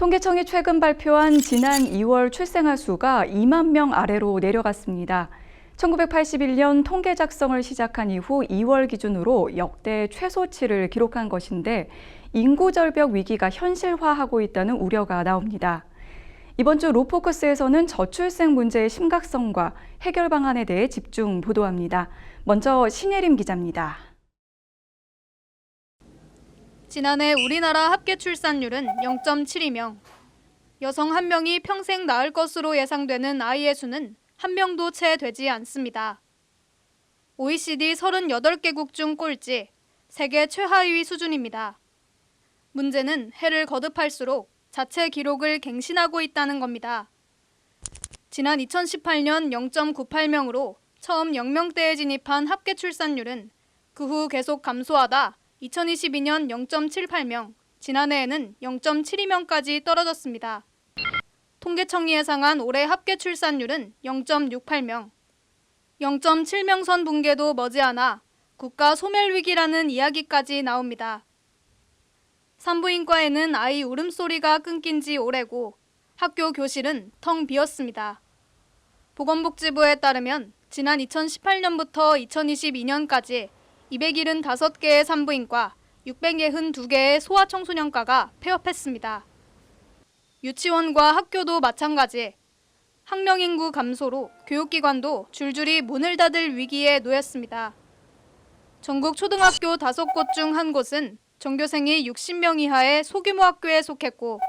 통계청이 최근 발표한 지난 2월 출생아 수가 2만 명 아래로 내려갔습니다. 1981년 통계 작성을 시작한 이후 2월 기준으로 역대 최소치를 기록한 것인데 인구 절벽 위기가 현실화하고 있다는 우려가 나옵니다. 이번 주 로포커스에서는 저출생 문제의 심각성과 해결 방안에 대해 집중 보도합니다. 먼저 신예림 기자입니다. 지난해 우리나라 합계 출산율은 0.72명. 여성 1명이 평생 낳을 것으로 예상되는 아이의 수는 1명도 채 되지 않습니다. OECD 38개국 중 꼴찌, 세계 최하위 수준입니다. 문제는 해를 거듭할수록 자체 기록을 갱신하고 있다는 겁니다. 지난 2018년 0.98명으로 처음 0명대에 진입한 합계 출산율은 그 후 계속 감소하다 2022년 0.78명, 지난해에는 0.72명까지 떨어졌습니다. 통계청이 예상한 올해 합계 출산율은 0.68명. 0.7명 선 붕괴도 머지않아 국가 소멸 위기라는 이야기까지 나옵니다. 산부인과에는 아이 울음소리가 끊긴 지 오래고 학교 교실은 텅 비었습니다. 보건복지부에 따르면 지난 2018년부터 2022년까지 275개의 산부인과, 662개의 소아청소년과가 폐업했습니다. 유치원과 학교도 마찬가지. 학령 인구 감소로 교육기관도 줄줄이 문을 닫을 위기에 놓였습니다. 전국 초등학교 5곳 중 1곳은 전교생이 60명 이하의 소규모 학교에 속했고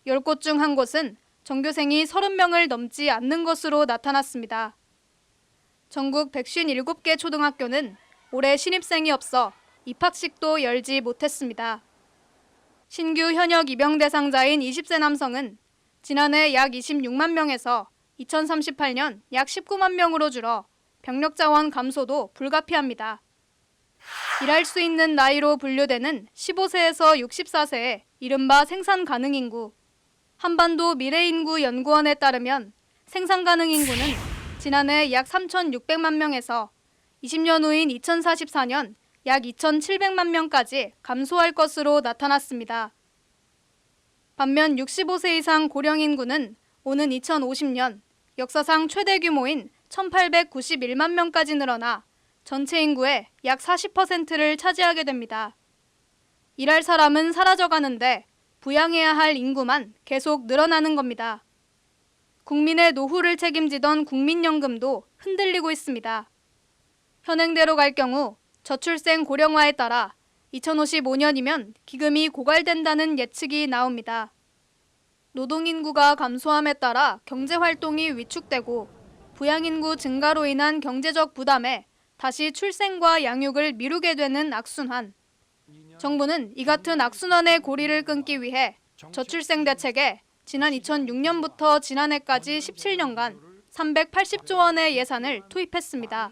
10곳 중 1곳은 전교생이 30명을 넘지 않는 것으로 나타났습니다. 전국 157개 초등학교는 올해 신입생이 없어 입학식도 열지 못했습니다. 신규 현역 입영 대상자인 20세 남성은 지난해 약 26만 명에서 2038년 약 19만 명으로 줄어 병력 자원 감소도 불가피합니다. 일할 수 있는 나이로 분류되는 15세에서 64세의 이른바 생산 가능 인구. 한반도 미래인구 연구원에 따르면 생산 가능 인구는 지난해 약 3,600만 명에서 20년 후인 2044년 약 2,700만 명까지 감소할 것으로 나타났습니다. 반면 65세 이상 고령 인구는 오는 2050년 역사상 최대 규모인 1,891만 명까지 늘어나 전체 인구의 약 40%를 차지하게 됩니다. 일할 사람은 사라져가는데 부양해야 할 인구만 계속 늘어나는 겁니다. 국민의 노후를 책임지던 국민연금도 흔들리고 있습니다. 현행대로 갈 경우 저출생 고령화에 따라 2055년이면 기금이 고갈된다는 예측이 나옵니다. 노동인구가 감소함에 따라 경제활동이 위축되고 부양인구 증가로 인한 경제적 부담에 다시 출생과 양육을 미루게 되는 악순환. 정부는 이 같은 악순환의 고리를 끊기 위해 저출생 대책에 지난 2006년부터 지난해까지 17년간 380조 원의 예산을 투입했습니다.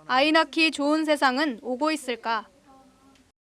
아이 낳기 좋은 세상은 오고 있을까?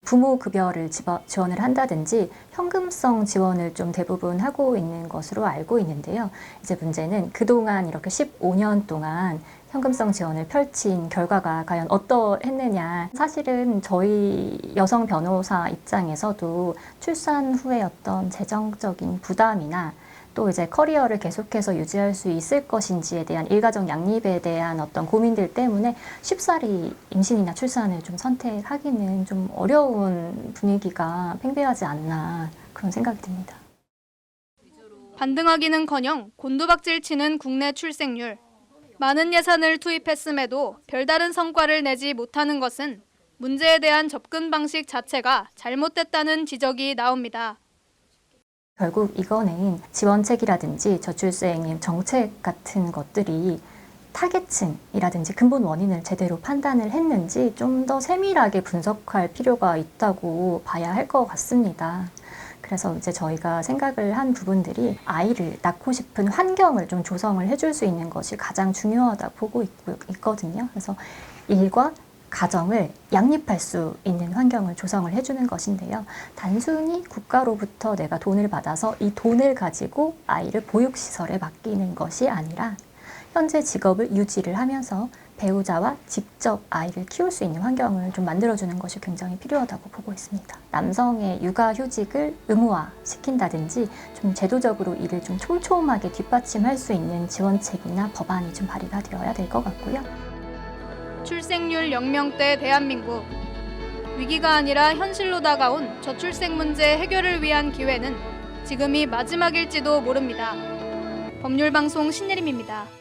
부모 급여를 지원을 한다든지 현금성 지원을 좀 대부분 하고 있는 것으로 알고 있는데요. 이제 문제는 그동안 이렇게 15년 동안 현금성 지원을 펼친 결과가 과연 어떠했느냐. 사실은 저희 여성 변호사 입장에서도 출산 후에 어떤 재정적인 부담이나 또 이제 커리어를 계속해서 유지할 수 있을 것인지에 대한 일가정 양립에 대한 어떤 고민들 때문에 쉽사리 임신이나 출산을 좀 선택하기는 좀 어려운 분위기가 팽배하지 않나 그런 생각이 듭니다. 반등하기는커녕 곤두박질 치는 국내 출생률. 많은 예산을 투입했음에도 별다른 성과를 내지 못하는 것은 문제에 대한 접근 방식 자체가 잘못됐다는 지적이 나옵니다. 결국 이거는 지원책이라든지 저출생 정책 같은 것들이 타겟층이라든지 근본 원인을 제대로 판단을 했는지 좀 더 세밀하게 분석할 필요가 있다고 봐야 할 것 같습니다. 그래서 이제 저희가 생각을 한 부분들이 아이를 낳고 싶은 환경을 좀 조성을 해줄 수 있는 것이 가장 중요하다고 보고 있거든요. 그래서 일과 가정을 양립할 수 있는 환경을 조성을 해주는 것인데요. 단순히 국가로부터 내가 돈을 받아서 이 돈을 가지고 아이를 보육시설에 맡기는 것이 아니라 현재 직업을 유지를 하면서 배우자와 직접 아이를 키울 수 있는 환경을 좀 만들어주는 것이 굉장히 필요하다고 보고 있습니다. 남성의 육아휴직을 의무화시킨다든지 좀 제도적으로 이를 좀 촘촘하게 뒷받침할 수 있는 지원책이나 법안이 좀 발의가 되어야 될 것 같고요. 출생률 0명대 대한민국. 위기가 아니라 현실로 다가온 저출생 문제 해결을 위한 기회는 지금이 마지막일지도 모릅니다. 법률방송 신예림입니다.